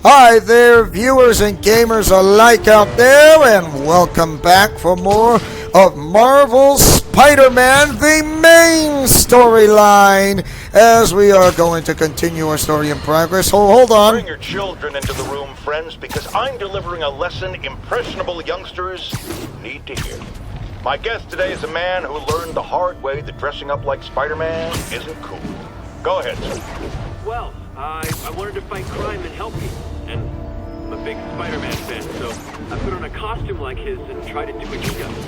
Hi there, viewers and gamers alike out there, and welcome back for more of Marvel's Spider-Man, the main storyline, as we are going to continue our story in progress. Hold on. Bring your children into the room, friends, because I'm delivering a lesson impressionable youngsters need to hear. My guest today is a man who learned the hard way that dressing up like Spider-Man isn't cool. Go ahead, sir. Well, I wanted to fight crime and help people, and I'm a big Spider-Man fan, so I put on a costume like his and tried to do what he does.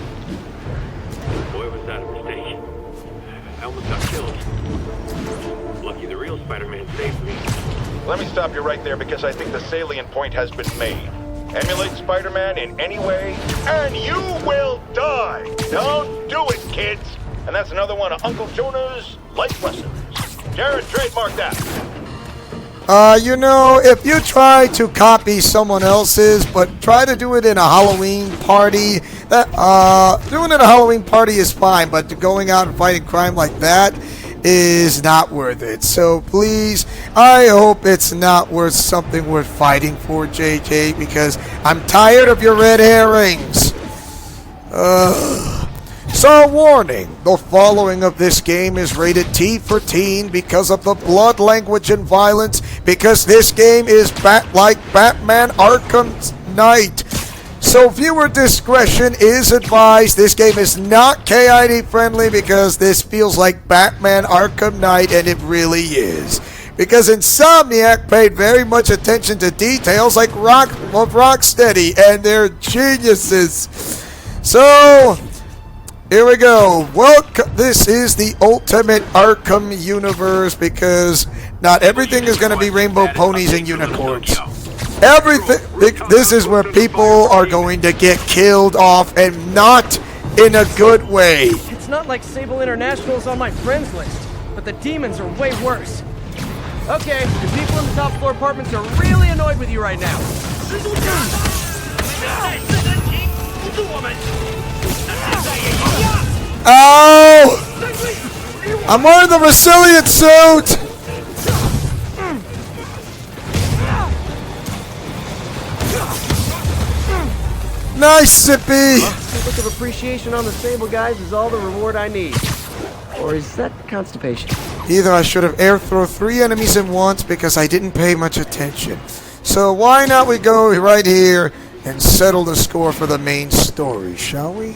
Boy, was that a mistake. I almost got killed. Lucky the real Spider-Man saved me. Let me stop you right there because I think the salient point has been made. Emulate Spider-Man in any way, and you will die! Don't do it, kids! And that's another one of Uncle Jonah's life lessons. Jared, trademark that. If you try to copy someone else's, but try to do it in a Halloween party, doing it in a Halloween party is fine, but going out and fighting crime like that is not worth it. So please, I hope it's not worth something worth fighting for, JJ, because I'm tired of your red herrings. So warning, the following of this game is rated T for teen because of the blood, language, and violence, because this game is like Batman Arkham Knight. So viewer discretion is advised. This game is not KID friendly because this feels like Batman Arkham Knight, and it really is. Because Insomniac paid very much attention to details like Rocksteady, and they're geniuses. So here we go. Welcome. This is the ultimate Arkham universe because not everything is going to be rainbow ponies and unicorns. Everything. This is where people are going to get killed off, and not in a good way. It's not like Sable International's on my friends list, but the demons are way worse. Okay, the people in the top floor apartments are really annoyed with you right now. Oh! I'm wearing the resilient suit! Nice, Sippy! A look of appreciation on the Sable guys is all the reward I need. Or is that constipation? Either I should have air thrown 3 enemies at once because I didn't pay much attention. So why not we go right here and settle the score for the main story, shall we?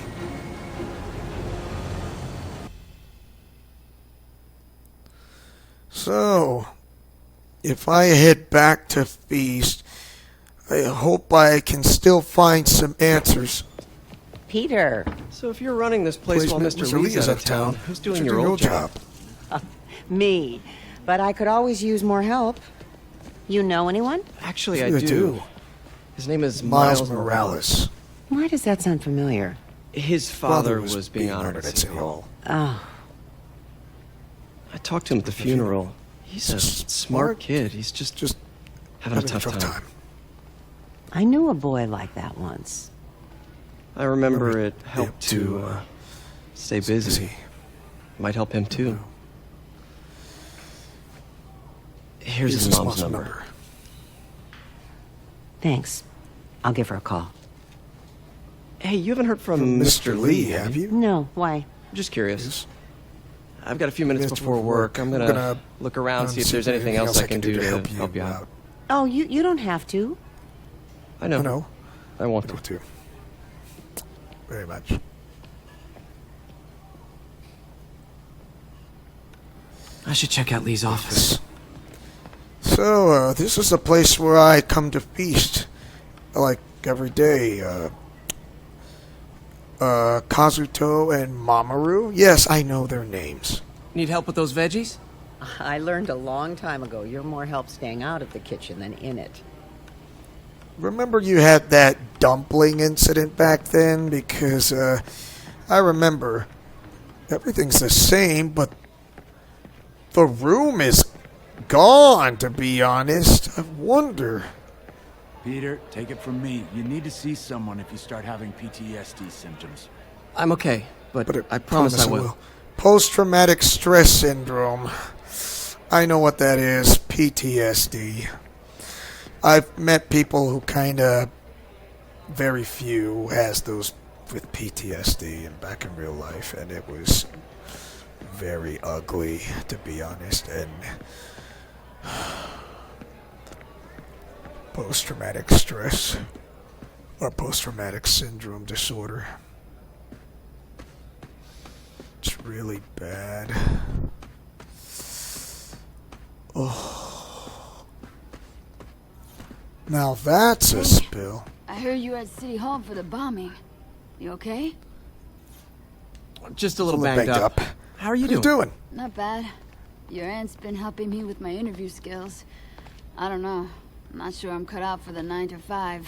So, if I head back to F.E.A.S.T, I hope I can still find some answers. Peter. So if you're running this place while Mr. Lee's out of town, who's doing your old job? Me. But I could always use more help. You know anyone? Actually, I do. His name is Miles Morales. Why does that sound familiar? His father was being honored at City Hall. Oh. I talked to him at the funeral. He's a smart kid. He's just having a tough time. I knew a boy like that once. I remember it helped to stay busy. Might help him too. Here's his mom's number. Thanks. I'll give her a call. Hey, you haven't heard from Mr. Lee, have you? No, why? I'm just curious. I've got a few minutes before work. I'm gonna look around, see if there's anything else I can do to help you out. Oh, you don't have to. I know. I want to. Very much. I should check out Lee's office. So, this is a place where I come to feast, like every day. Kazuto and Mamoru. Yes, I know their names. Need help with those veggies? I learned a long time ago you're more help staying out of the kitchen than in it. Remember you had that dumpling incident back then? Because, I remember everything's the same, but the room is gone, to be honest. I wonder. Peter, take it from me. You need to see someone if you start having PTSD symptoms. I'm okay, but I promise I will. Post-traumatic stress syndrome. I know what that is. PTSD. I've met people who kind of, very few has those with PTSD and back in real life, and it was very ugly, to be honest, and post-traumatic stress or post-traumatic syndrome disorder. It's really bad. Oh. Now that's a spill. I heard you were at City Hall for the bombing. You okay? Just a little Banged up. How are you How you doing? Not bad. Your aunt's been helping me with my interview skills. I don't know. I'm not sure I'm cut out for the 9 to 5.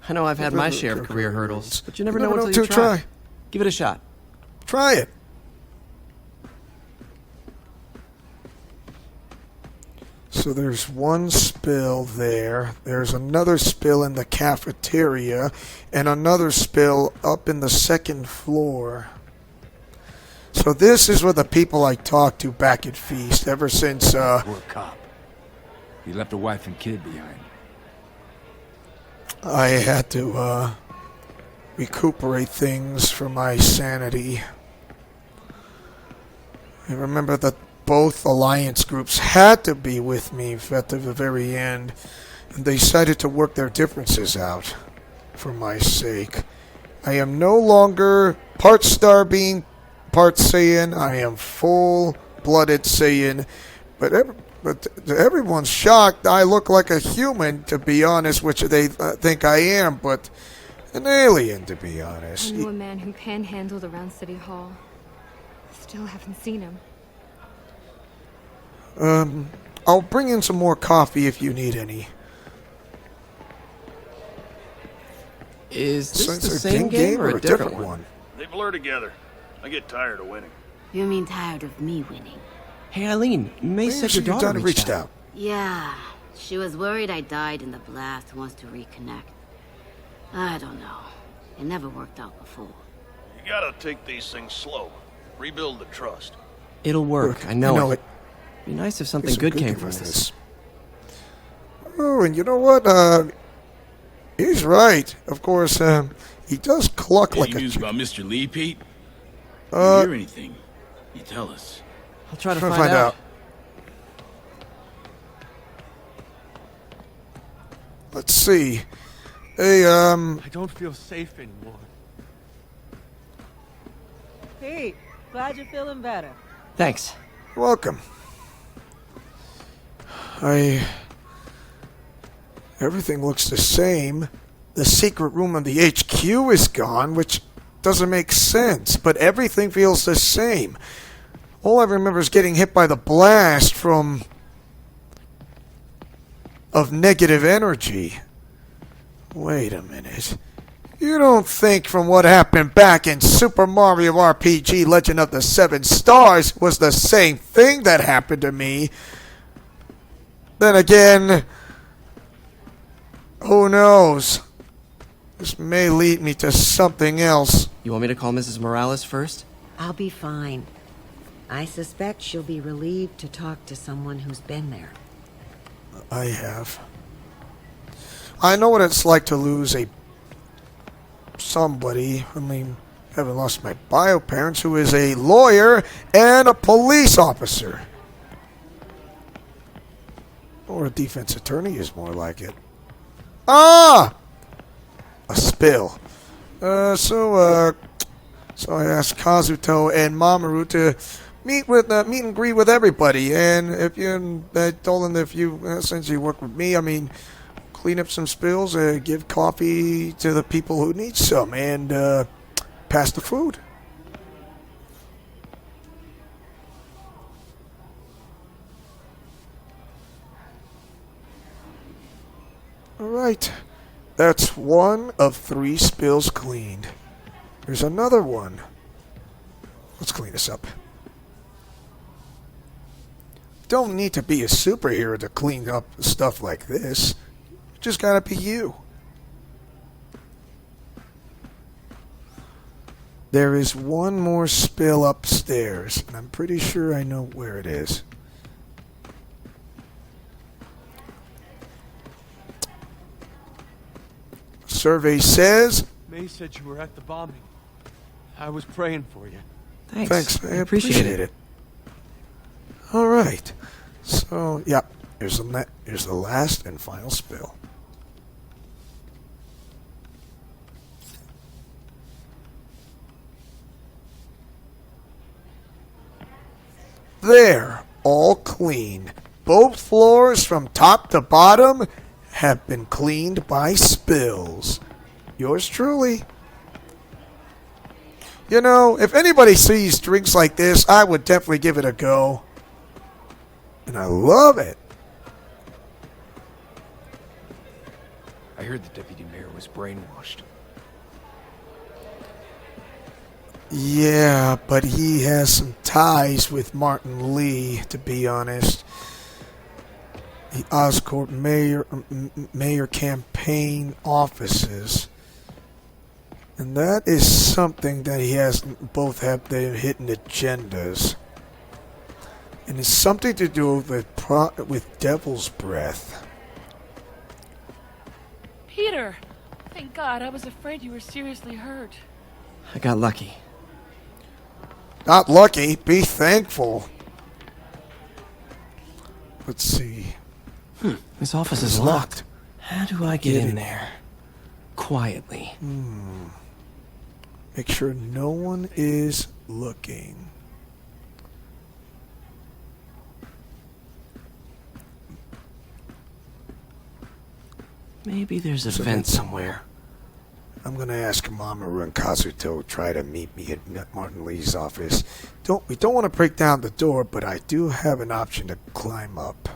I know I've had my share of career hurdles, but you never know until you try. Give it a shot. Try it. So there's one spill there. There's another spill in the cafeteria, and another spill up in the second floor. So this is where the people I talked to back at F.E.A.S.T. ever since, Poor cop. He left a wife and kid behind. I had to, recuperate things for my sanity. I remember that both alliance groups had to be with me at the very end, and they decided to work their differences out for my sake. I am no longer part Star Being, part Saiyan. I am full-blooded Saiyan, but everyone's shocked I look like a human, to be honest, which they think I am, but an alien, to be honest. I knew a man who panhandled around City Hall. Still haven't seen him. I'll bring in some more coffee if you need any. Is this So the it's a same game or a different one? They blur together. I get tired of winning. You mean tired of me winning? Hey, Eileen, May said your daughter reached out. Yeah. She was worried I died in the blast, wants to reconnect. I don't know. It never worked out before. You gotta take these things slow. Rebuild the trust. It'll work. Look, I know it. Be nice if something There's some good came from with this. Oh, and you know what? He's right. Of course, he does cluck like Any a news chicken. about Mr. Lee, Pete? Uh, Hear anything? You tell us. I'll try to Trying to find out. Let's see. Hey, I don't feel safe anymore. Pete, glad you're feeling better. Thanks. welcome. Everything looks the same. The secret room of the HQ is gone, which doesn't make sense, but everything feels the same. All I remember is getting hit by the blast of negative energy. Wait a minute. You don't think from what happened back in Super Mario RPG Legend of the Seven Stars was the same thing that happened to me? Then again, who knows? This may lead me to something else. You want me to call Mrs. Morales first? I'll be fine. I suspect she'll be relieved to talk to someone who's been there. I have. I know what it's like to lose somebody. I mean, I haven't lost my bio parents, who is a lawyer and a police officer. Or a defense attorney is more like it. Ah! A spill. So I asked Kazuto and Mamoru to meet and greet with everybody, and I told them if you, since you work with me, I mean, clean up some spills, give coffee to the people who need some, and pass the food. All right. That's one of 3 spills cleaned. There's another one. Let's clean this up. Don't need to be a superhero to clean up stuff like this. You just gotta be you. There is one more spill upstairs, and I'm pretty sure I know where it is. Survey says... May said you were at the bombing. I was praying for you. Thanks, I appreciate it. Alright. So, yeah. Here's the last and final spill. There. All clean. Both floors from top to bottom have been cleaned by spills. Yours truly. You know, if anybody sees drinks like this, I would definitely give it a go. And I love it. I heard the deputy mayor was brainwashed. Yeah, but he has some ties with Martin Lee, to be honest. The Oscorp mayor campaign offices. And that is something that he has, both have their hidden agendas. And it's something to do with Devil's Breath. Peter! Thank God, I was afraid you were seriously hurt. I got lucky. Not lucky, be thankful. Let's see. This office is locked. How do I get in there? Quietly. Make sure no one is looking. Maybe there's a vent somewhere. I'm gonna ask Mamoru and Kazuto to try to meet me at Martin Lee's office. We don't want to break down the door, but I do have an option to climb up.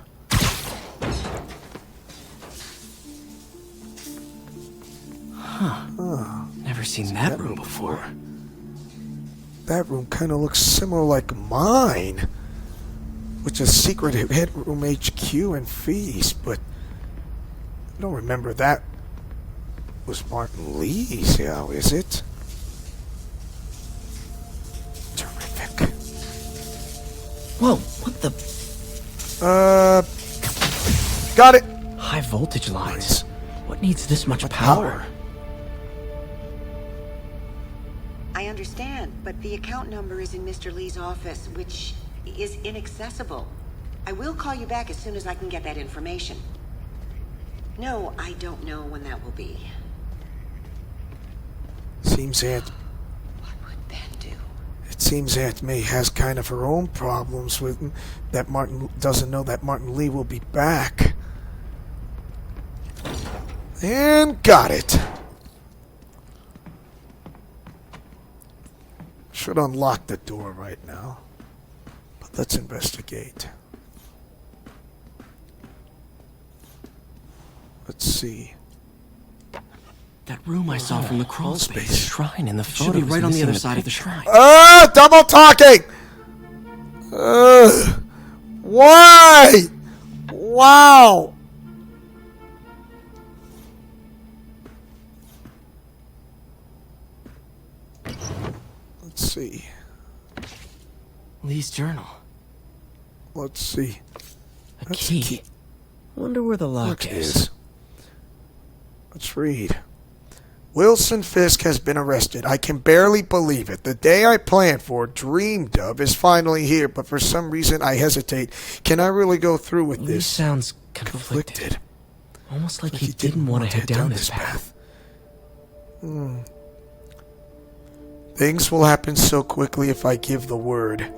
Never seen that room before. That room kind of looks similar like mine, which is secret headroom HQ and F.E.A.S.T, but I don't remember that was Martin Lee's, now, is it? Terrific. Whoa, what the? Got it. High voltage lines. What needs this much power? I understand, but the account number is in Mr. Lee's office, which is inaccessible. I will call you back as soon as I can get that information. No, I don't know when that will be. Seems Aunt... What would Ben do? It seems Aunt May has kind of her own problems with that. Martin doesn't know that Martin Lee will be back. And got it. Should unlock the door right now. But let's investigate. Let's see. That room I saw from the crawl space. Shrine in the photo. Should be right on the other side of the shrine. Double talking! Why? Wow! Let's see. Lee's journal. Let's see. A key. Wonder where the lock is. Let's read. Wilson Fisk has been arrested. I can barely believe it. The day I planned for, dreamed of, is finally here, but for some reason I hesitate. Can I really go through with this? Lee sounds conflicted. Almost like he didn't want to head down this path. Things will happen so quickly if I give the word.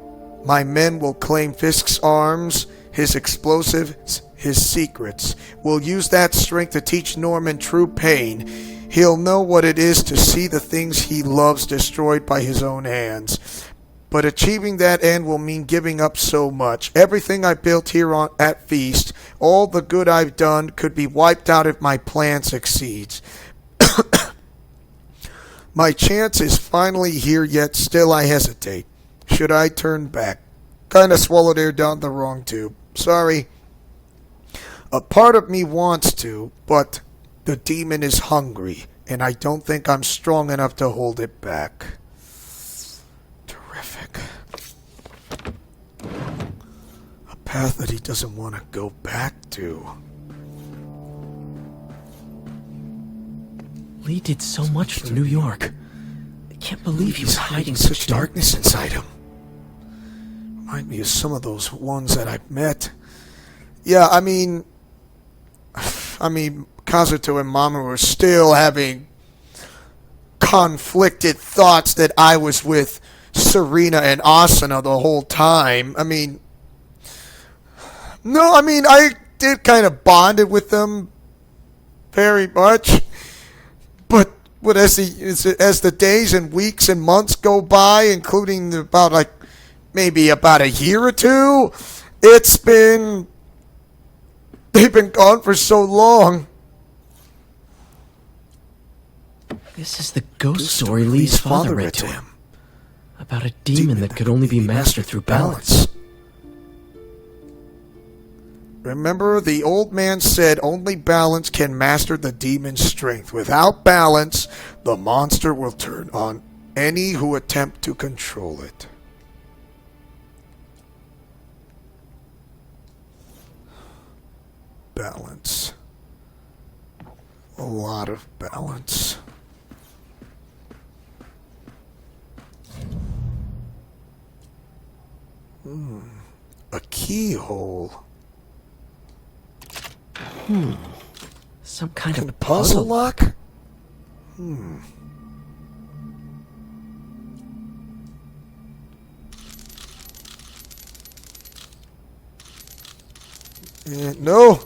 My men will claim Fisk's arms, his explosives, his secrets. We'll use that strength to teach Norman true pain. He'll know what it is to see the things he loves destroyed by his own hands. But achieving that end will mean giving up so much. Everything I built here at F.E.A.S.T, all the good I've done, could be wiped out if my plan succeeds. My chance is finally here, yet still I hesitate. Should I turn back? Kinda swallowed air down the wrong tube. Sorry. A part of me wants to, but the demon is hungry, and I don't think I'm strong enough to hold it back. Terrific. A path that he doesn't want to go back to. Lee did so much for New York. I can't believe he was hiding such darkness inside him. Remind me of some of those ones that I've met. Yeah, I mean, Kazuto and Mama were still having conflicted thoughts that I was with Serena and Asuna the whole time. I did kind of bonded with them very much, but as the days and weeks and months go by, including maybe about a year or two, they've been gone for so long. This is the ghost story Lee's father read to him. About a demon that could only be mastered through balance. Remember, the old man said only balance can master the demon's strength. Without balance, the monster will turn on any who attempt to control it. Balance. A lot of balance. A keyhole. Some kind of puzzle lock? No.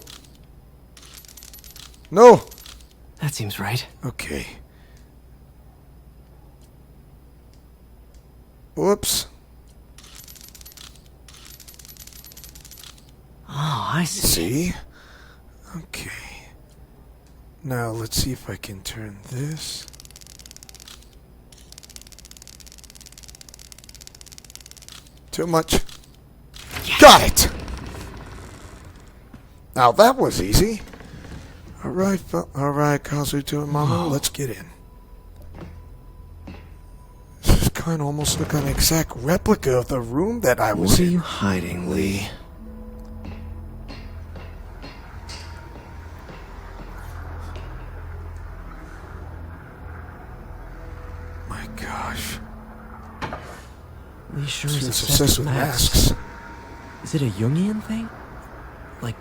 No. That seems right. Okay. Whoops. Oh, I see. See? Okay. Now let's see if I can turn this. Too much. Yes. Got it! Now that was easy. Alright, Kazuto and Mama, let's get in. This is kind of almost like an exact replica of the room that I was in. What are you hiding, Lee? My gosh. Lee sure is obsessed with masks. Is it a Jungian thing? Like,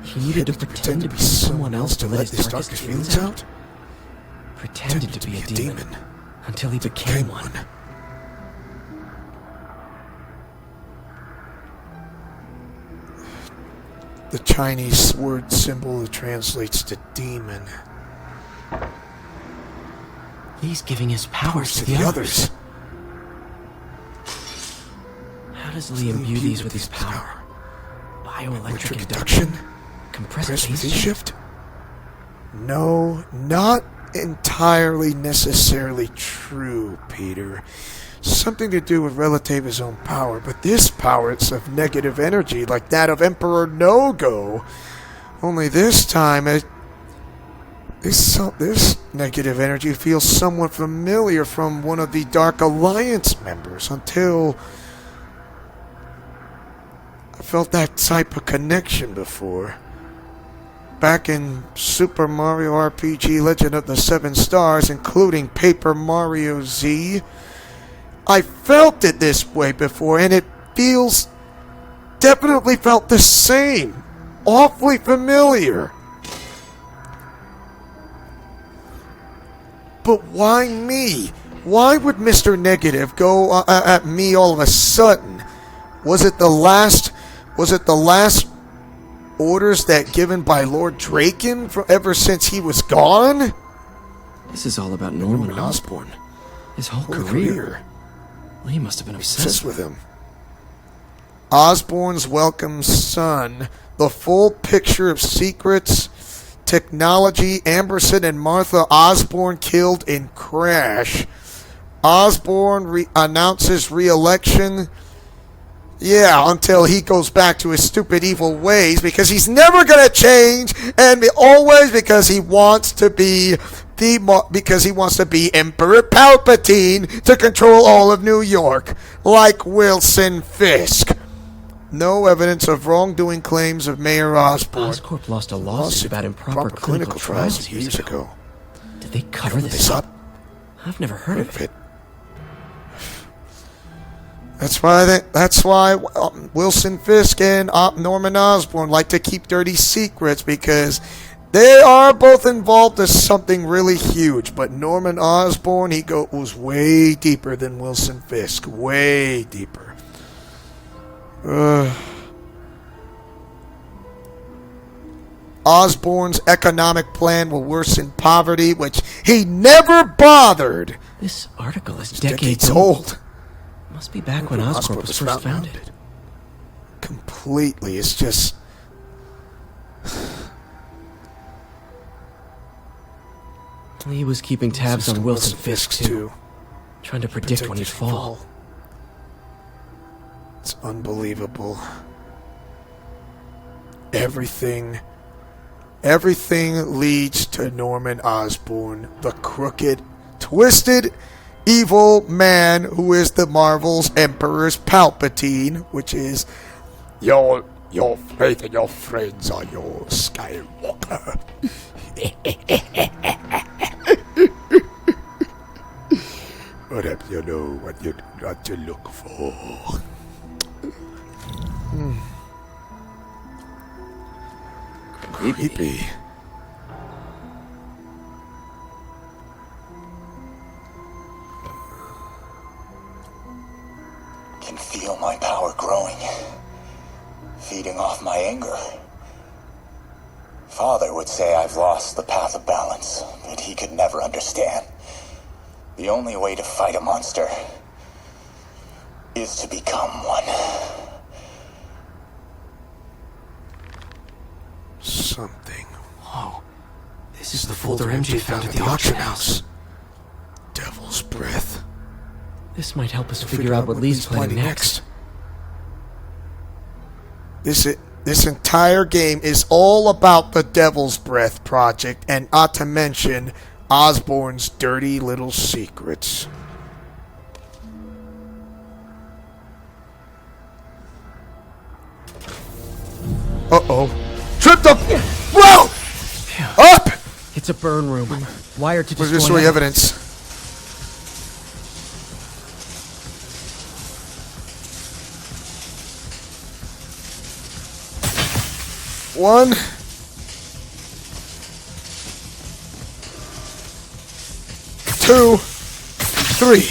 he needed to pretend to be someone else to let his darkest feelings out? Pretended to be a demon until he became one. The Chinese word symbol that translates to demon. He's giving his powers to the others. How does Lee imbue these with his power? Bioelectric induction? Compressed phase shift? No, not entirely necessarily true, Peter. Something to do with Relativa's own power, but this power is of negative energy, like that of Emperor No-Go. Only this time, this negative energy feels somewhat familiar from one of the Dark Alliance members, until I felt that type of connection before. Back in Super Mario RPG Legend of the Seven Stars, including Paper Mario Z, I felt it this way before, and it definitely felt the same. Awfully familiar. But why me? Why would Mr. Negative go at me all of a sudden? Was it the last orders that given by Lord Draken ever since he was gone? This is all about Norman Osborn. His whole career. Lee must have been obsessed with him. Osborn's welcome son. The full picture of secrets, technology, Amberson and Martha Osborn killed in crash. Osborn announces re-election. Yeah, until he goes back to his stupid evil ways, because he's never going to change, and always because he wants to be Emperor Palpatine to control all of New York, like Wilson Fisk. No evidence of wrongdoing claims of Mayor Osborn. Oscorp lost a lawsuit about improper clinical trials years ago. Did they cover this up? I've never heard of it. That's why Wilson Fisk and Norman Osborn like to keep dirty secrets, because they are both involved in something really huge. But Norman Osborn, he goes way deeper than Wilson Fisk. Way deeper. Osborn's economic plan will worsen poverty, which he never bothered. This article is decades old. Must be back when Oscorp was first founded. Completely. It's just... Lee was keeping tabs on Wilson Fisk, too. Trying to predict when he'd fall. It's unbelievable. Everything leads to Norman Osborn, the crooked, twisted, evil man who is the Marvel's Emperor's Palpatine, which is your faith and your friends are your Skywalker. Perhaps you know what you look for. Creepy. Can feel my power growing, feeding off my anger. Father would say I've lost the path of balance, but he could never understand. The only way to fight a monster is to become one. Something. Whoa. This is the folder MJ found at the auction house. Devil's breath. This might help us figure out what Lee's planning next. This entire game is all about the Devil's Breath project, and not to mention Osborn's dirty little secrets. Uh-oh. Tripped up! Whoa! Up! It's a burn room. Wired to destroy evidence. One. Two. Three.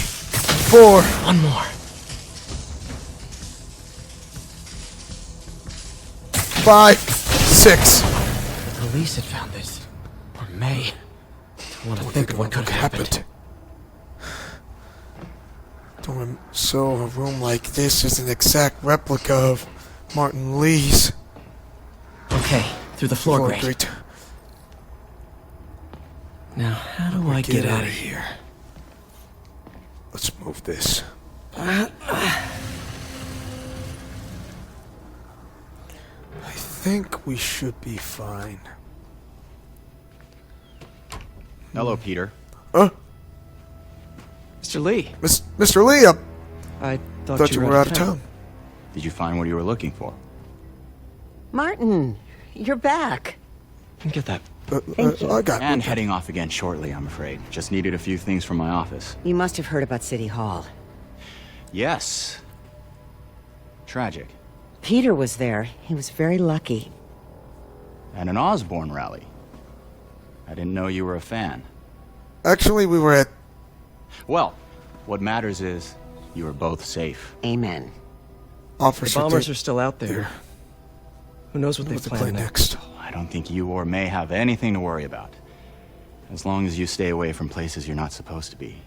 Four. One more. Five. Six. The police had found this. Or may. I want to think of what could have happened. So a room like this is an exact replica of Martin Lee's. Okay, through the floor grate. Now, how do I get out of here? Let's move this. I think we should be fine. Hello, Peter. Mr. Lee. Mr. Lee, I thought you were out of town. Did you find what you were looking for? Martin, you're back. Get that. I got it. And heading off again shortly, I'm afraid. Just needed a few things from my office. You must have heard about City Hall. Yes. Tragic. Peter was there. He was very lucky. At an Osborn rally. I didn't know you were a fan. Actually, we were at... Well, what matters is you were both safe. Amen. The bombers are still out there. Who knows what they plan next? I don't think you or May have anything to worry about. As long as you stay away from places you're not supposed to be.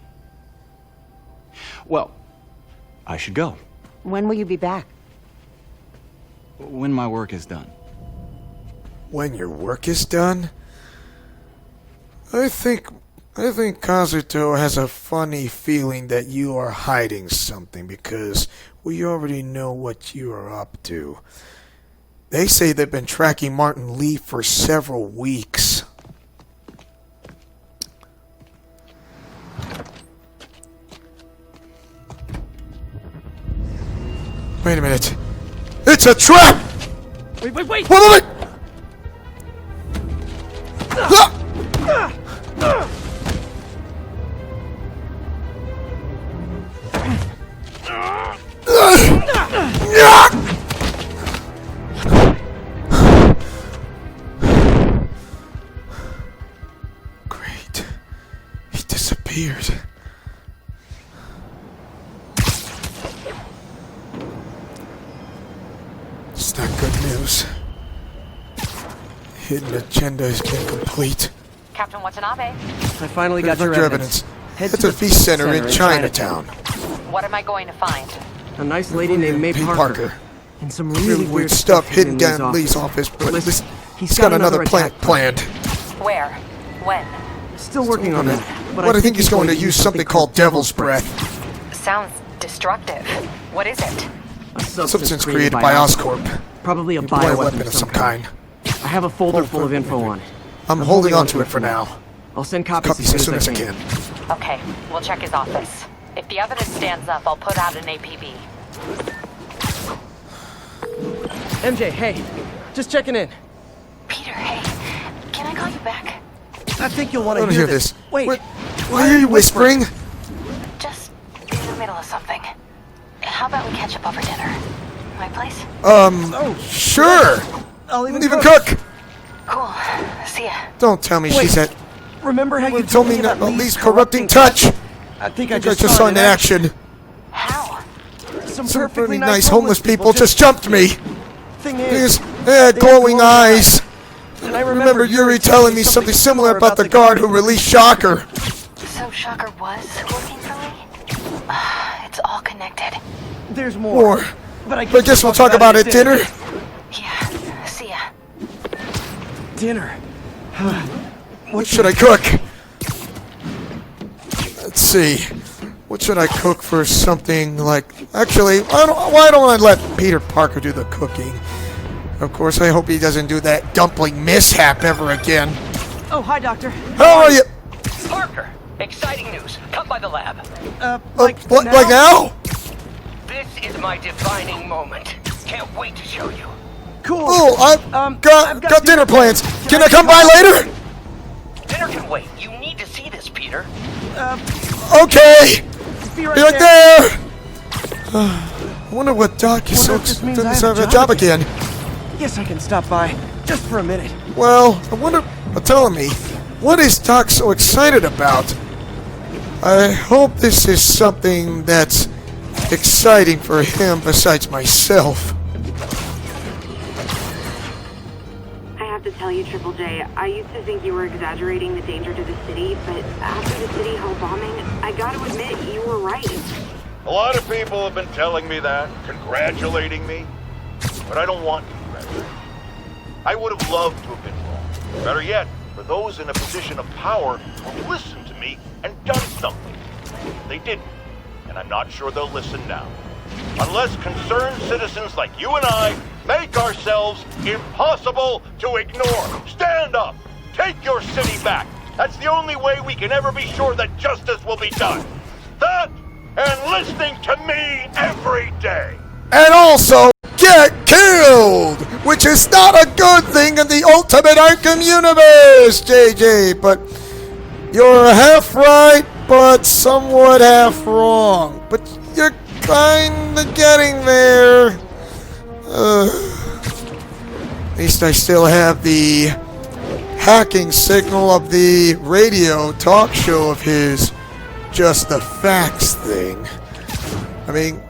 Well, I should go. When will you be back? When my work is done. When your work is done? I think Kazuto has a funny feeling that you are hiding something, because we already know what you are up to. They say they've been tracking Martin Lee for several weeks. Wait a minute. It's a trap! Wait! Wait! disappeared. It's not good news. Hidden agenda is incomplete. Captain Watanabe. I finally got your evidence. Head It's a F.E.A.S.T. center in Chinatown. What am I going to find? A nice lady named May Parker. And some really weird stuff hidden down in Lee's office, but he's got another plant planned. Where? When? Still working on it. But I think he's going to use something called Devil's Breath. Sounds destructive. What is it? A substance created by Oscorp. Probably a bioweapon of some kind. I have a folder full of info on it. I'm holding on to it for now. I'll send copies as soon as I can. Okay, we'll check his office. If the evidence stands up, I'll put out an APB. MJ, hey. Just checking in. Peter, hey. Can I call you back? I think you'll want to hear this. Wait. Why are you whispering? Just in the middle of something. How about we catch up over dinner? My place? Sure. I'll even cook. Cool. See ya. Don't tell me she's at... Remember how you told me not Lee's corrupting touch? I think I just saw it in action. How? Some perfectly nice homeless people just jumped me. Thing is, they had glowing eyes. And I remember Yuri telling me something similar about the guard who released Shocker. So Shocker was working for Lee? It's all connected. There's more. But I guess we'll talk about it at dinner. Yeah, see ya. Dinner. What should I cook? Let's see. What should I cook for something like... Actually, why don't I let Peter Parker do the cooking? Of course, I hope he doesn't do that dumpling mishap ever again. Oh, hi, Doctor. How are you? Parker, exciting news. Come by the lab. Like now? This is my defining moment. Can't wait to show you. Cool. Oh, I've got dinner plans. Can I come by later? Dinner can wait. You need to see this, Peter. Okay. Be right there. I wonder what Doc is so doesn't have a job again. Guess I can stop by just for a minute. Well, I wonder. Tell me, what is Doc so excited about? I hope this is something that's exciting for him besides myself. I have to tell you, Triple J, I used to think you were exaggerating the danger to the city, but after the City Hall bombing, I gotta admit, you were right. A lot of people have been telling me that, congratulating me, but I don't want to congratulate. I would have loved to have been wrong. Better yet, for those in a position of power who listened to me and done something. They didn't, and I'm not sure they'll listen now. Unless concerned citizens like you and I make ourselves impossible to ignore. Stand up! Take your city back! That's the only way we can ever be sure that justice will be done. That and listening to me every day. And also get killed, which is not a good thing in the Ultimate Arkham universe, JJ. But you're half right, but somewhat half wrong. But you're kinda getting there. At least I still have the hacking signal of the radio talk show of his Just the Facts thing. I mean,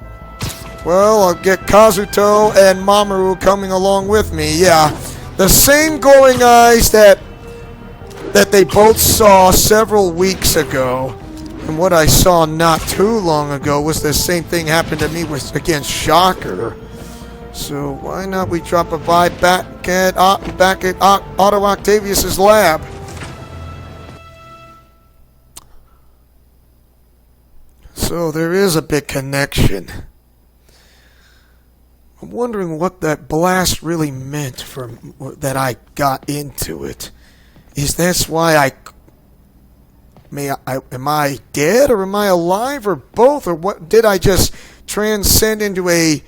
well, I'll get Kazuto and Mamoru coming along with me. Yeah, the same glowing eyes that they both saw several weeks ago. And what I saw not too long ago was the same thing happened to me against Shocker. So why not we drop a by back at Otto Octavius's lab? So there is a big connection. I'm wondering what that blast really meant for that I got into it. Is this why am I dead or am I alive or both, or what? Did I just transcend into a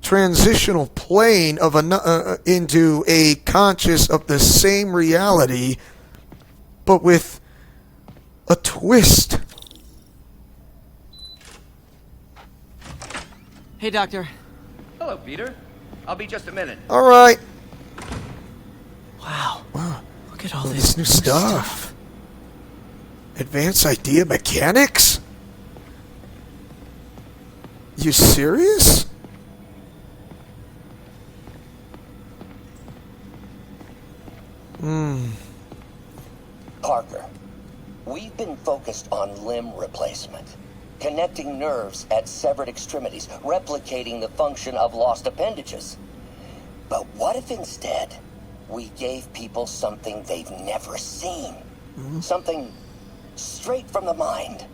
transitional plane of into a conscious of the same reality, but with a twist? Hey, Doctor. Hello, Peter. I'll be just a minute. All right. Wow. Wow. Look at all this new stuff. Advanced idea mechanics? You serious? Parker, we've been focused on limb replacement, connecting nerves at severed extremities, replicating the function of lost appendages. But what if instead we gave people something they've never seen? Something straight from the mind.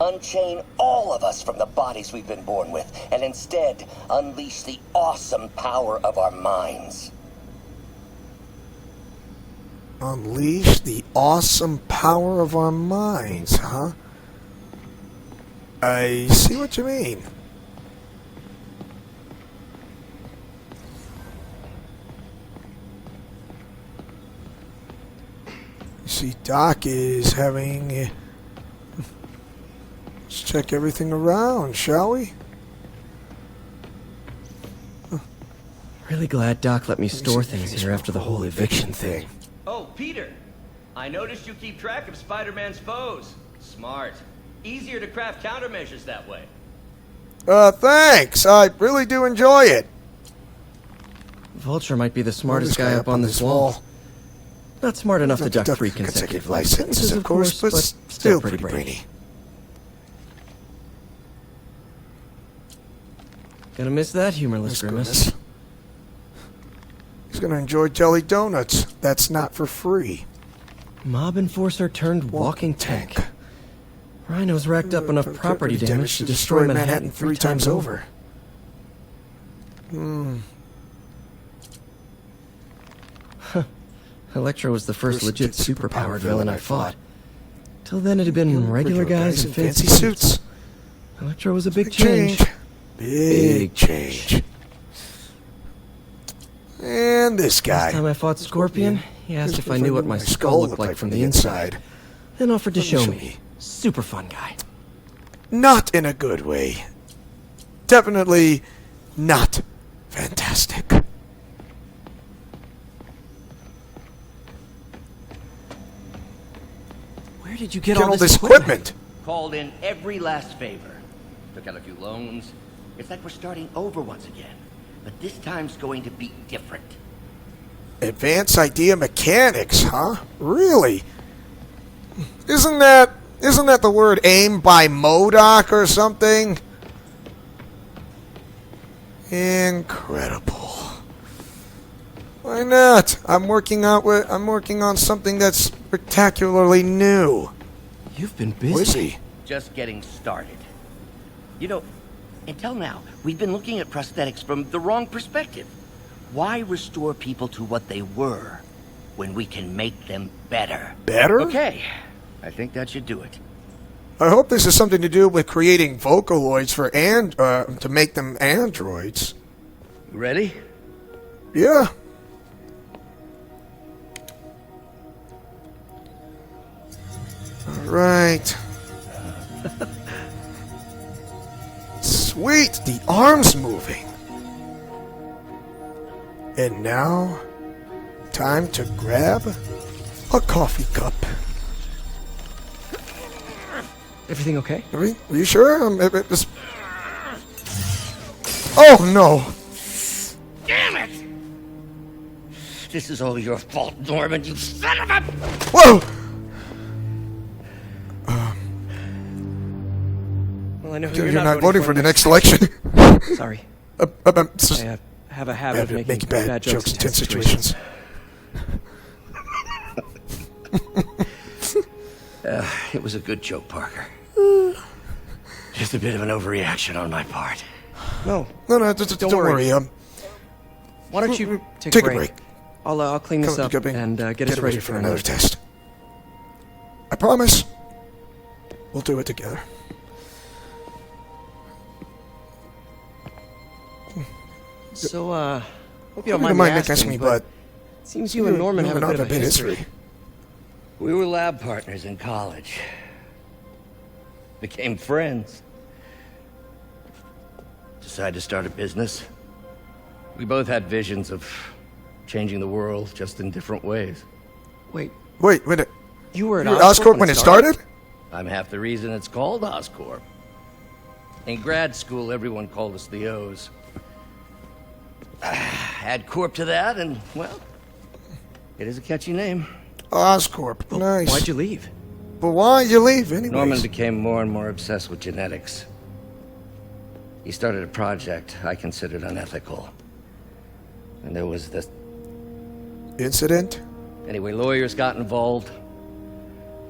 Unchain all of us from the bodies we've been born with, and instead unleash the awesome power of our minds. Unleash the awesome power of our minds, huh? I see what you mean. You see, Doc is having... Let's check everything around, shall we? Really glad Doc let me store things here after the whole eviction thing. Oh, Peter! I noticed you keep track of Spider-Man's foes. Smart. Easier to craft countermeasures that way. Thanks. I really do enjoy it. Vulture might be the smartest guy up on this wall. Not smart enough to duck 3 consecutive life sentences, of course, but still pretty brainy. Gonna miss that humorless grimace. He's gonna enjoy jelly donuts. That's not for free. Mob enforcer turned walking tank. Rhino's racked up enough property damage to destroy Manhattan 3 times over. Electro was the first legit superpowered villain I fought. Till then it had been regular guys in fancy suits. Electro was a big change. Big change. And this guy. Last time I fought Scorpion, he asked if I knew what my skull looked like from the inside. Then offered to show me. Super fun guy. Not in a good way. Definitely not fantastic. Where did you get all this equipment? Called in every last favor. Took out a few loans. It's like we're starting over once again. But this time's going to be different. Advanced idea mechanics, huh? Really? Isn't that the word aimed by MODOK or something? Incredible. Why not? I'm working on something that's spectacularly new. You've been busy. Who is he? Just getting started. You know, until now, we've been looking at prosthetics from the wrong perspective. Why restore people to what they were when we can make them better? Better? Okay, I think that should do it. I hope this has something to do with creating Vocaloids for to make them androids. Ready? Yeah. All right. Sweet, the arm's moving. And now, time to grab a coffee cup. Everything okay? Are you sure? Oh no! Damn it! This is all your fault, Norman, you son of a... Whoa! Well, I know you're not voting for the next election. Sorry. I have a habit of making bad jokes in tense situations. It was a good joke, Parker. Just a bit of an overreaction on my part. No, don't worry. Why don't you take a break? I'll clean this up and get us ready for another test. I promise. We'll do it together. So, hope you don't mind me asking, but seems you and Norman have a bit of a history. We were lab partners in college. Became friends. Decided to start a business. We both had visions of changing the world, just in different ways. Wait. Wait a minute. You were at Oscorp when it started? I'm half the reason it's called Oscorp. In grad school, everyone called us the O's. Add Corp to that, and, well, it is a catchy name. Oscorp, nice. Why'd you leave? But why'd you leave, anyways? Norman became more and more obsessed with genetics. He started a project I considered unethical. And there was this... incident? Anyway, lawyers got involved.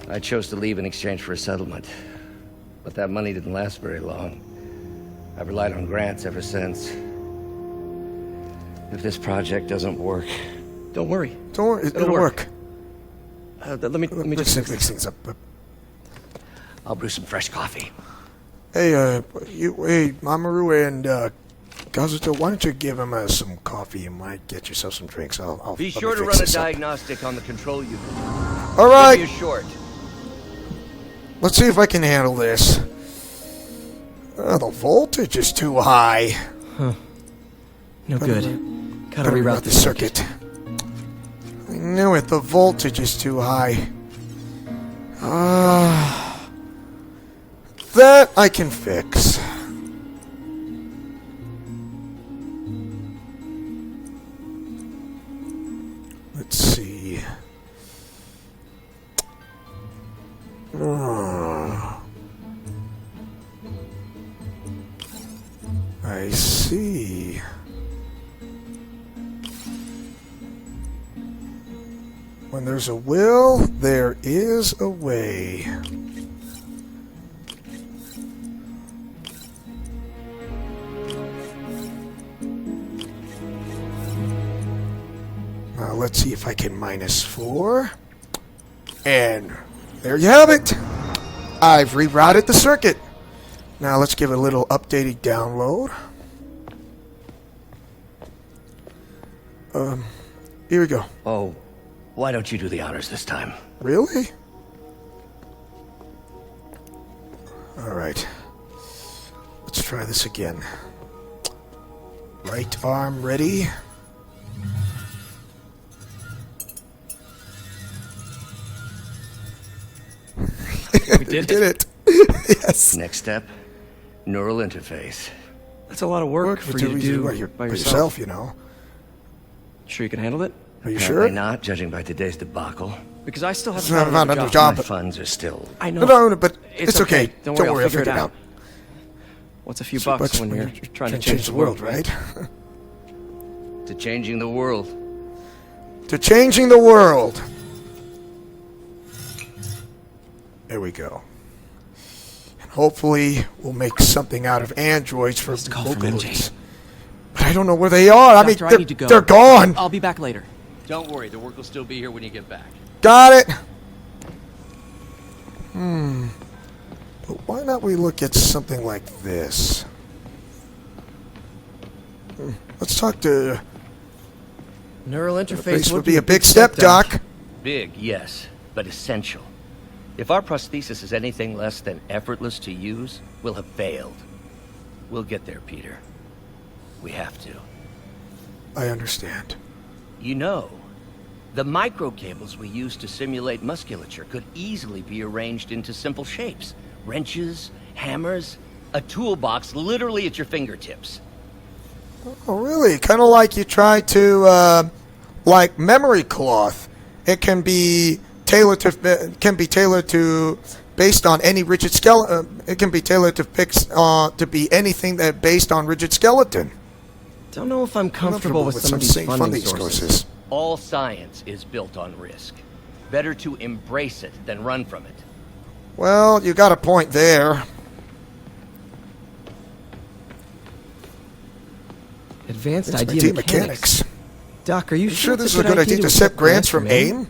I chose to leave in exchange for a settlement. But that money didn't last very long. I've relied on grants ever since. If this project doesn't work... Don't worry. Don't worry, it'll work. Let me just fix things up. I'll brew some fresh coffee. Hey, hey, Mamoru and Kazuto, why don't you give him some coffee? You might get yourself some drinks. I'll Be sure to run a diagnostic on the control unit. All right. Give you a short. Let's see if I can handle this. The voltage is too high. Huh. No good. Gotta reroute the circuit. I knew it. The voltage is too high. That I can fix. Let's see. I see. When there's a will, there is a way. Now let's see if I can -4. And there you have it. I've rerouted the circuit. Now let's give it a little updated download. Here we go. Oh, why don't you do the honors this time? Really? Alright. Let's try this again. Right arm ready. We did it. Yes. Next step, neural interface. That's a lot of work for you to do by yourself, you know. Sure you can handle it? Are you Apparently sure? not, judging by today's debacle. Because I still haven't found found another another job. My funds are still... I know. No, but it's okay. Don't worry, I'll figure it out. What's a few bucks when you're trying to change the world, right? To changing the world. To changing the world. There we go. And hopefully we'll make something out of androids for mobilities. But I don't know where they are. I mean, Doctor, I need to go. they're gone. I'll be back later. Don't worry, the work will still be here when you get back. Got it. But why not we look at something like this? Let's talk to... Neural interface would be a big step, Doc. Big, yes, but essential. If our prosthesis is anything less than effortless to use, we'll have failed. We'll get there, Peter. We have to. I understand. You know, the microcables we use to simulate musculature could easily be arranged into simple shapes. Wrenches, hammers, a toolbox literally at your fingertips. Oh, really? Kind of like you try to, like memory cloth. It can be tailored to, based on any rigid skeleton. It can be tailored to be anything that based on rigid skeleton. Don't know if I'm comfortable with some of these funding sources. All science is built on risk. Better to embrace it than run from it. Well, you got a point there. Advanced It's idea mechanics. Doc, are you sure this is a good idea to accept grants from AIM?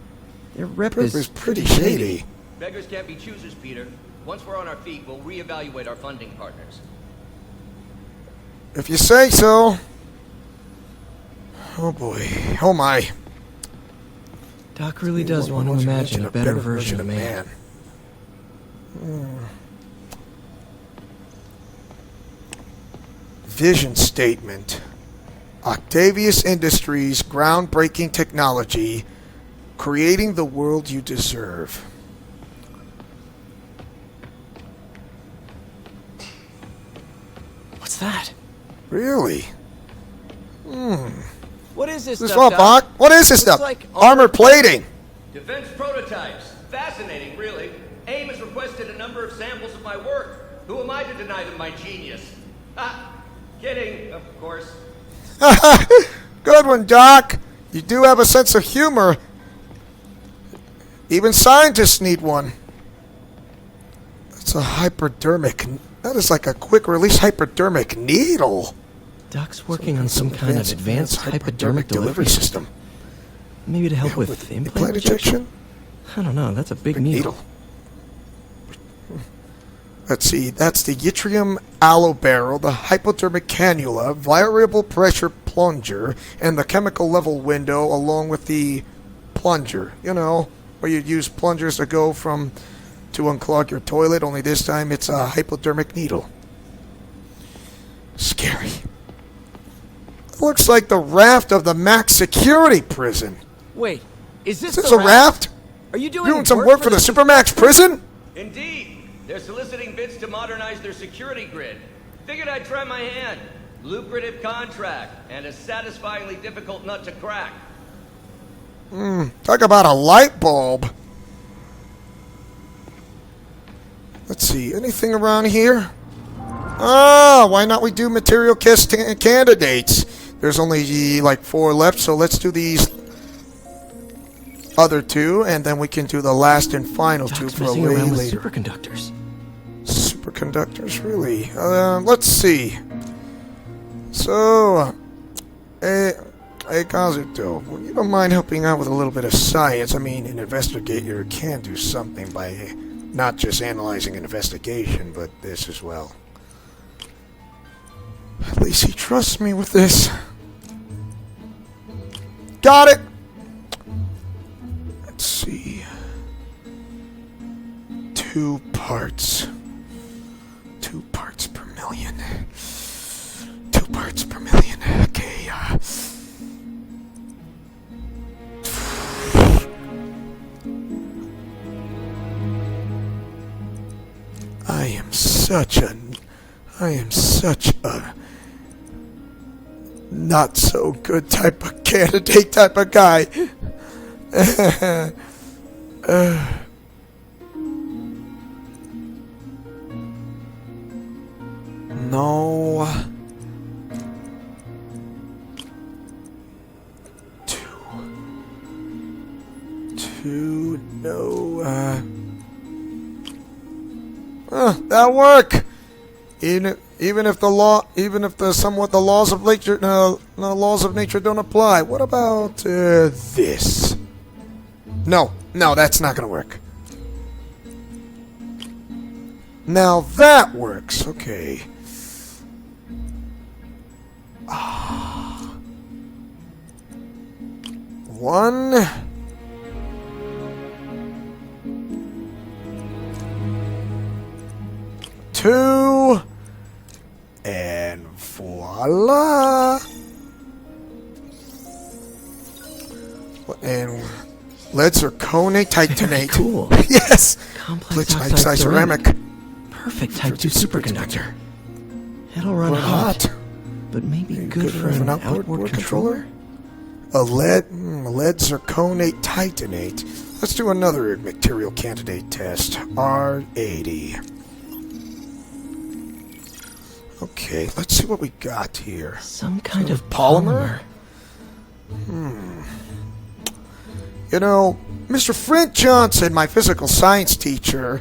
Their rep is pretty shady. Beggars can't be choosers, Peter. Once we're on our feet, we'll reevaluate our funding partners. If you say so. Oh boy. Oh my. Doc really does want to imagine a better version of man. Vision statement. Octavius Industries groundbreaking technology, creating the world you deserve. that? Really? What is this This stuff, what, Bach? What is this Looks stuff? like Armor plating. Defense prototypes. Fascinating, really. AIM has requested a number of samples of my work. Who am I to deny them my genius? Ah, kidding, of course. Good one, Doc. You do have a sense of humor. Even scientists need one. It's a hypodermic. That is like a quick-release hypodermic needle. Doc's working on some kind of advanced hypodermic delivery system. Maybe to help with implant injection? I don't know, that's a big needle. Let's see, that's the yttrium allo barrel, the hypodermic cannula, variable pressure plunger, and the chemical level window along with the plunger. You know, where you use plungers to go from to unclog your toilet, only this time it's a hypodermic needle. Scary. Looks like the raft of the max security prison. Wait, is this a raft? Are you doing some work for the Supermax prison? Indeed. They're soliciting bids to modernize their security grid. Figured I'd try my hand. Lucrative contract, and a satisfyingly difficult nut to crack. Talk about a light bulb. Let's see, anything around here? Ah, why not we do material candidates? There's only like 4 left, so let's do these other 2, and then we can do the last and final 2 for a way later. Superconductors. Superconductors, really? Let's see. So, hey, Kazuto, well, you don't mind helping out with a little bit of science? I mean, an investigator can do something by not just analyzing an investigation, but this as well. At least he trusts me with this. Got it! Let's see. 2 parts. 2 parts per million. 2 parts per million. Okay, I am such a not so good type of candidate type of guy. No. 2, no, that'll work. Even if the laws of nature, laws of nature don't apply. What about this? No, that's not gonna work. Now that works. Okay. 1. 2. And voila! And lead zirconate titanate. Cool. Yes! Complex oxide ceramic. Perfect Type 2 superconductor. It'll run hot, but maybe good for an outboard controller? A lead zirconate titanate. Let's do another material candidate test. R80. Okay, let's see what we got here. Some kind of polymer. You know, Mr. Fred Johnson, my physical science teacher,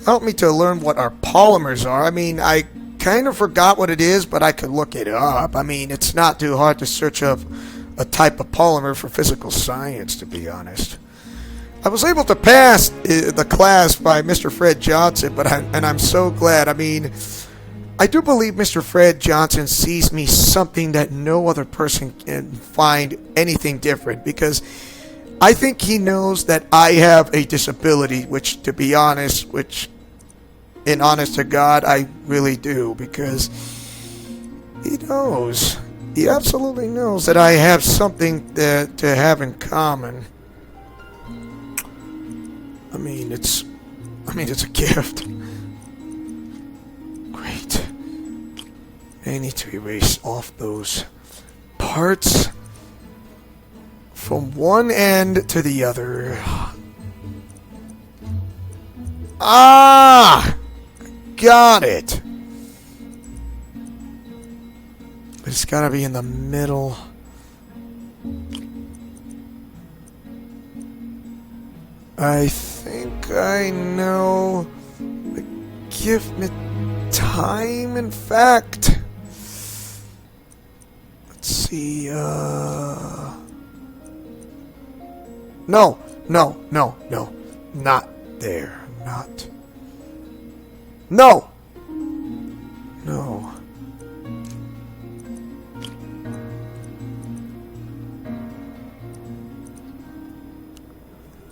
helped me to learn what our polymers are. I mean, I kind of forgot what it is, but I could look it up. I mean, it's not too hard to search up a type of polymer for physical science, to be honest. I was able to pass the class by Mr. Fred Johnson, and I'm so glad. I mean, I do believe Mr. Fred Johnson sees me something that no other person can find anything different, because I think he knows that I have a disability, which, to be honest, in honest to God, I really do, because he knows. He absolutely knows that I have something to have in common. I mean, it's a gift. Great. I need to erase off those parts from one end to the other. Ah! Got it! But it's gotta be in the middle. I think I know. Give me time, in fact. Let's see, No. Not there. Not. No! No.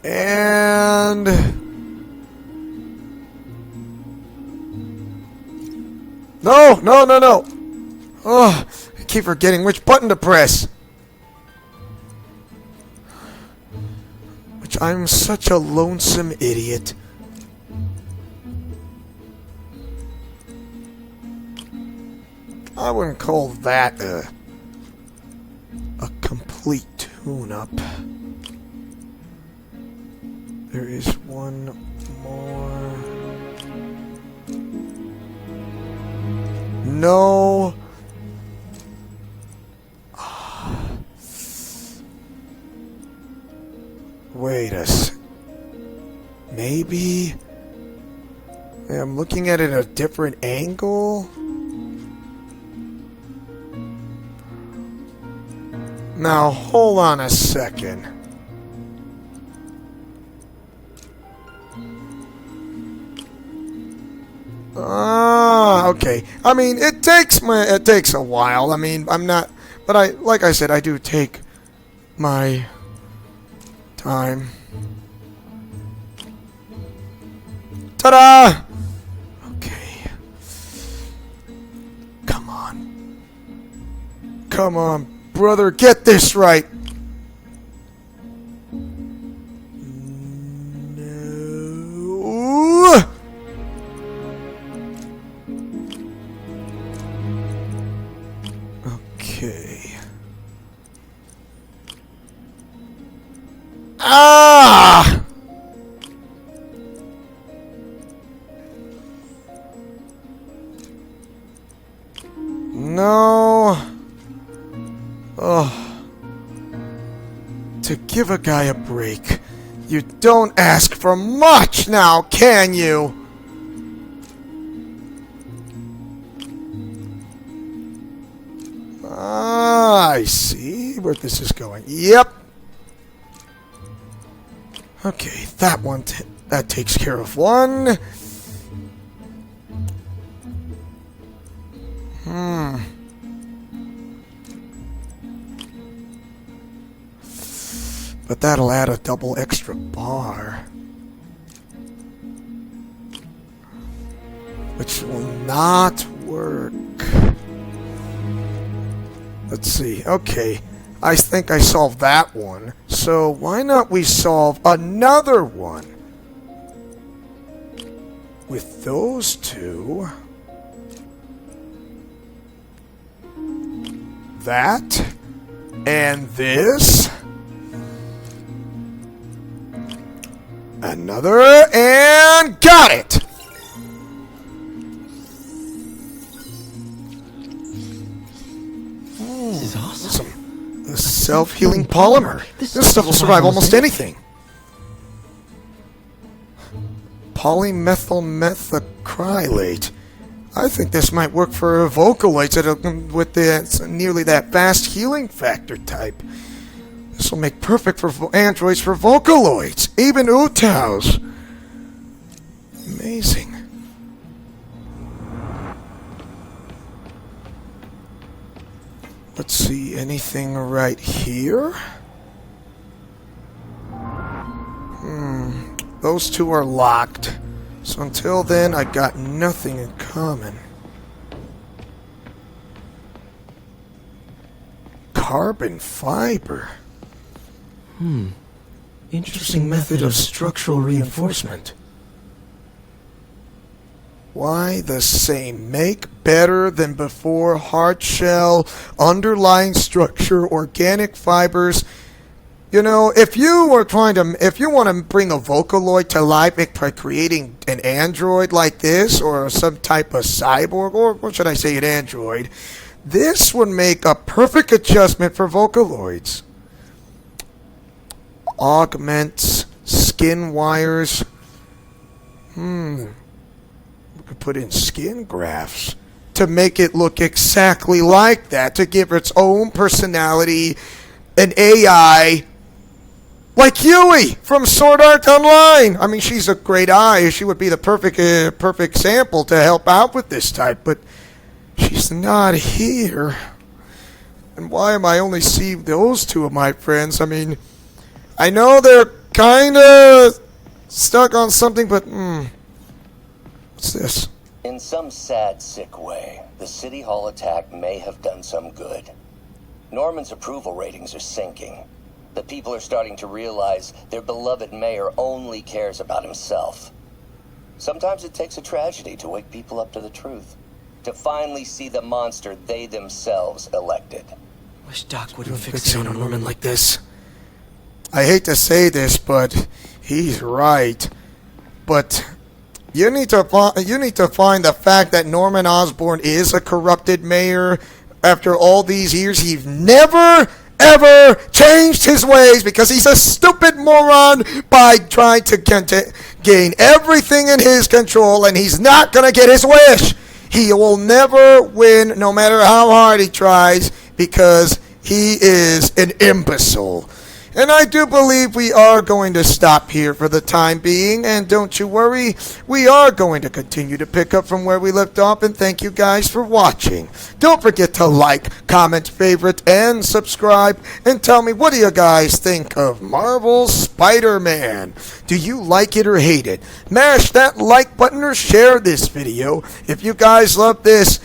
And... No! Oh, I keep forgetting which button to press. Which I'm such a lonesome idiot. I wouldn't call that a complete tune-up. There is one more. No. Wait a sec. Maybe I'm looking at it at a different angle. Now, hold on a second. Okay. I mean, it takes a while. I mean, but like I said, I do take my time. Ta-da! Okay. Come on, brother, get this right. No. Okay. Ah! No. Oh. To give a guy a break, you don't ask for much now, can you? I see where this is going. Yep. Okay, that one, that takes care of one. But that'll add a double extra bar. Which will not work. Let's see. Okay. I think I solved that one. So why not we solve another one? With those two. That. And this. Another. And got it! This is awesome. A self-healing polymer. This stuff will survive almost anything. Polymethylmethacrylate. I think this might work for Vocaloids with nearly that fast healing factor type. This will make perfect for androids for Vocaloids, even Utaus. Amazing. Let's see, anything right here? Those two are locked. So until then, I got nothing in common. Carbon fiber. Interesting method of structural reinforcement. Why the same? Make better than before. Hard shell, underlying structure, organic fibers. You know, if you want to bring a Vocaloid to life by creating an android like this, or some type of cyborg, or what should I say, an android, this would make a perfect adjustment for Vocaloids. Augments, skin wires. We could put in skin grafts to make it look exactly like that, to give its own personality, an AI. Like Yui from Sword Art Online. I mean, she's a great eye. She would be the perfect sample to help out with this type, but she's not here. And why am I only seeing those two of my friends? I mean, I know they're kind of stuck on something, but what's this? In some sad, sick way, the City Hall attack may have done some good. Norman's approval ratings are sinking. The people are starting to realize their beloved mayor only cares about himself. Sometimes it takes a tragedy to wake people up to the truth, to finally see the monster they themselves elected. Wish Doc wouldn't fixate on Norman like this. I hate to say this, but he's right. But you need to find the fact that Norman Osborn is a corrupted mayor. After all these years, he's never ever changed his ways because he's a stupid moron by trying to gain everything in his control, and he's not going to get his wish. He will never win no matter how hard he tries because he is an imbecile. And I do believe we are going to stop here for the time being, and don't you worry, we are going to continue to pick up from where we left off, and thank you guys for watching. Don't forget to like, comment, favorite, and subscribe, and tell me, what do you guys think of Marvel's Spider-Man? Do you like it or hate it? Mash that like button or share this video. If you guys love this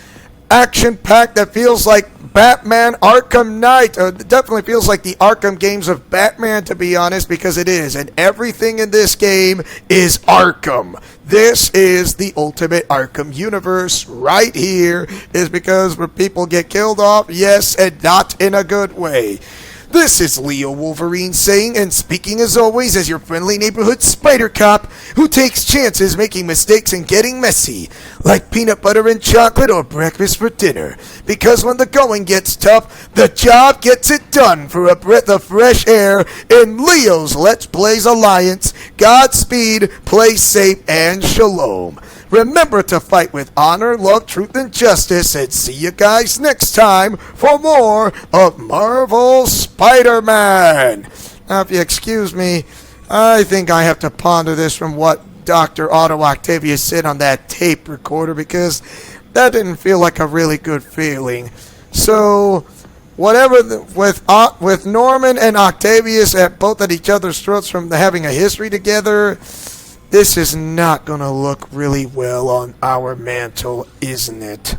action-packed that feels like Batman Arkham Knight, definitely feels like the Arkham games of Batman, to be honest, because it is, and everything in this game is Arkham. This is the ultimate Arkham universe right here, is because where people get killed off, yes, and not in a good way. This is Leo Wolverine saying and speaking as always as your friendly neighborhood spider cop who takes chances making mistakes and getting messy, like peanut butter and chocolate or breakfast for dinner. Because when the going gets tough, the job gets it done. For a breath of fresh air in Leo's Let's Plays Alliance, Godspeed, play safe, and shalom. Remember to fight with honor, love, truth, and justice, and see you guys next time for more of Marvel's Spider-Man. Now, if you excuse me, I think I have to ponder this from what Dr. Otto Octavius said on that tape recorder, because that didn't feel like a really good feeling. So, whatever, with Norman and Octavius both at each other's throats from having a history together, this is not going to look really well on our mantle, isn't it?